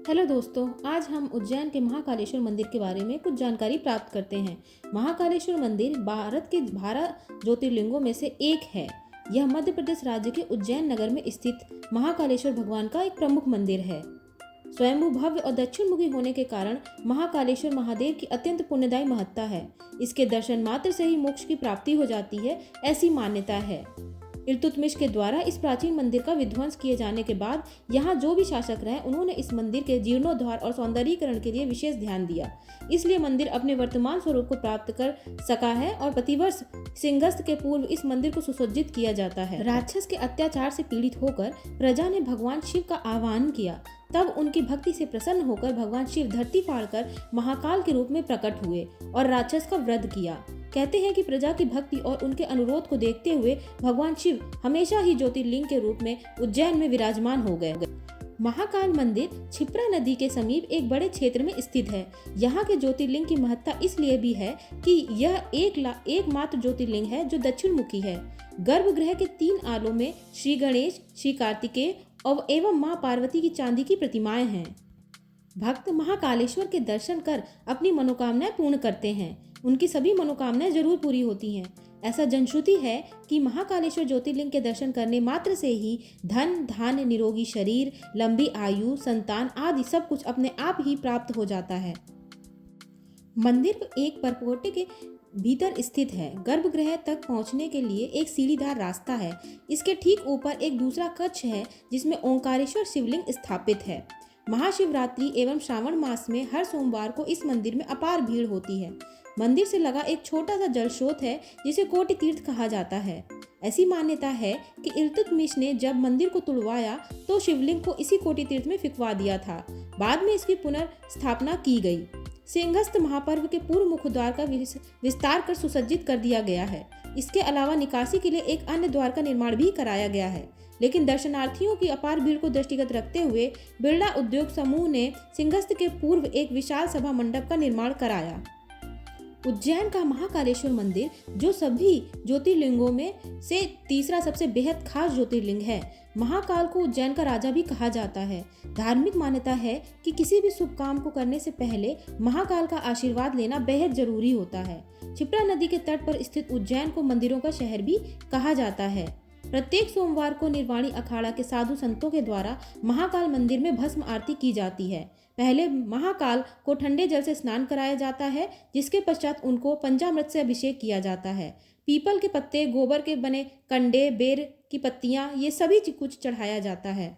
Hello दोस्तों, आज हम उज्जैन के महाकालेश्वर मंदिर के बारे में कुछ जानकारी प्राप्त करते हैं। महाकालेश्वर मंदिर भारत के 12 ज्योतिर्लिंगों में से एक है। यह मध्य प्रदेश राज्य के उज्जैन नगर में स्थित महाकालेश्वर भगवान का एक प्रमुख मंदिर है। स्वयंभू भव्य और दक्षिण मुखी होने के कारण महाकालेश्वर महादेव की अत्यंत पुण्यदायी महत्ता है। इसके दर्शन मात्र से ही मोक्ष की प्राप्ति हो जाती है, ऐसी मान्यता है। इल्तुतमिश के द्वारा इस प्राचीन मंदिर का विध्वंस किए जाने के बाद यहाँ जो भी शासक रहे, उन्होंने इस मंदिर के जीर्णोद्धार और सौंदर्यीकरण के लिए विशेष ध्यान दिया। इसलिए मंदिर अपने वर्तमान स्वरूप को प्राप्त कर सका है और प्रतिवर्ष सिंहस्थ के पूर्व इस मंदिर को सुसज्जित किया जाता है। राक्षस के अत्याचार से पीड़ित होकर प्रजा ने भगवान शिव का आह्वान किया। तब उनकी भक्ति से प्रसन्न होकर भगवान शिव धरती फाड़कर महाकाल के रूप में प्रकट हुए और राक्षस का वध किया। कहते हैं कि प्रजा की भक्ति और उनके अनुरोध को देखते हुए भगवान शिव हमेशा ही ज्योतिर्लिंग के रूप में उज्जैन में विराजमान हो गए। महाकाल मंदिर क्षिप्रा नदी के समीप एक बड़े क्षेत्र में स्थित है। यहाँ के ज्योतिर्लिंग की महत्ता इसलिए भी है कि यह एकमात्र ज्योतिर्लिंग है जो दक्षिण मुखी है। गर्भगृह के 3 आलों में श्री गणेश, श्री कार्तिकेय एवं माँ पार्वती की चांदी की प्रतिमाएं हैं। भक्त महाकालेश्वर के दर्शन कर अपनी मनोकामनाएं पूर्ण करते हैं। उनकी सभी मनोकामनाएं जरूर पूरी होती हैं। ऐसा जनश्रुति है कि महाकालेश्वर ज्योतिर्लिंग के दर्शन करने मात्र से ही धन, धान्य, निरोगी शरीर, लंबी आयु, संतान आदि सब कुछ अपने आप ही प्राप्त हो जाता है। मंदिर एक परकोटे के भीतर स्थित है। गर्भगृह तक पहुंचने के लिए एक सीढ़ीदार रास्ता है। इसके ठीक ऊपर एक दूसरा कक्ष है जिसमें ओंकारेश्वर शिवलिंग स्थापित है। महाशिवरात्रि एवं श्रावण मास में हर सोमवार को इस मंदिर में अपार भीड़ होती है। मंदिर से लगा एक छोटा सा जल स्रोत है जिसे कोटि तीर्थ कहा जाता है। ऐसी मान्यता है कि इल्तुतमिश ने जब मंदिर को तुड़वाया तो शिवलिंग को इसी कोटि तीर्थ में फिकवा दिया था। बाद में इसकी पुनर्स्थापना की गई। सिंहस्थ महापर्व के पूर्व मुखद्वार का विस्तार कर सुसज्जित कर दिया गया है। इसके अलावा निकासी के लिए एक अन्य द्वार का निर्माण भी कराया गया है। लेकिन दर्शनार्थियों की अपार भीड़ को दृष्टिगत रखते हुए बिरला उद्योग समूह ने सिंहस्थ के पूर्व एक विशाल सभा मंडप का निर्माण कराया। उज्जैन का महाकालेश्वर मंदिर जो सभी ज्योतिर्लिंगों में से तीसरा सबसे बेहद खास ज्योतिर्लिंग है। महाकाल को उज्जैन का राजा भी कहा जाता है। धार्मिक मान्यता है कि किसी भी शुभ काम को करने से पहले महाकाल का आशीर्वाद लेना बेहद जरूरी होता है। क्षिप्रा नदी के तट पर स्थित उज्जैन को मंदिरों का शहर भी कहा जाता है। प्रत्येक सोमवार को निर्वाणी अखाड़ा के साधु संतों के द्वारा महाकाल मंदिर में भस्म आरती की जाती है। पहले महाकाल को ठंडे जल से स्नान कराया जाता है, जिसके पश्चात उनको पंचामृत से अभिषेक किया जाता है। पीपल के पत्ते, गोबर के बने कंडे, बेर की पत्तियां, ये सभी कुछ चढ़ाया जाता है।